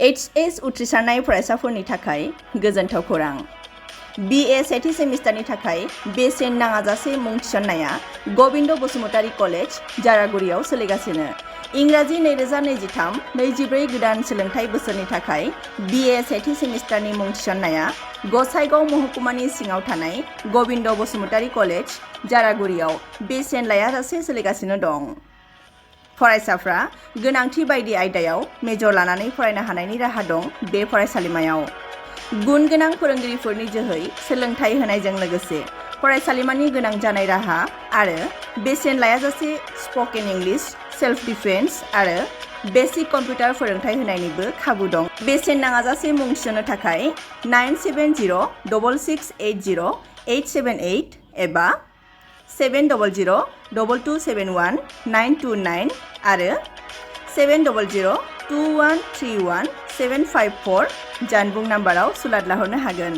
HS उथ्रिसारनाय फरायसाफोरनि थाखाय गोजोनथाव खौरां। BA सेथि सेमिस्टारनि थाखाय बेसेन नाङाजासे मुं थिसननाया गबिन्द बसुमतारी कलेज जारागुरियाव सोलिगासिनो। इंराजि 2023-24 गोदान सोलोंथाइ बोसोरनि थाखाय BA सेथि सेमिस्टारनि मुं थिसननाया गसाइगाव महकुमानि सिङाव थानाय गबिन्द बसुमतारी कलेज जारागुरियाव बेसेन लायाजासे सोलिगासिनो दं। फरायसाफ्रा गोनांथि बायदि आयदायाव मेजर लानानै फरायनो हानायनि राहा दं बे फरायसालिमायाव। गुन गोनां फोरोंगिरिफोरनि जोहै सोलोंथाइ होनायजों लोगोसे फरायसालिमानि गोनां जानाय राहा आरो बेसेन लायाजासे स्पकेन इंलिश, सेल्फ डिफेन्स आरो बेसिक कम्पिउटार फोरोंथाइ होनायनिबो खाबु दं। बेसेन नाङाजासे मुं थिसननो थाखाय 970226807878 एबा 70022719229 आरो 7002131754754 जानबुं नाम्बाराव सुलाद लाहरनो हागोन।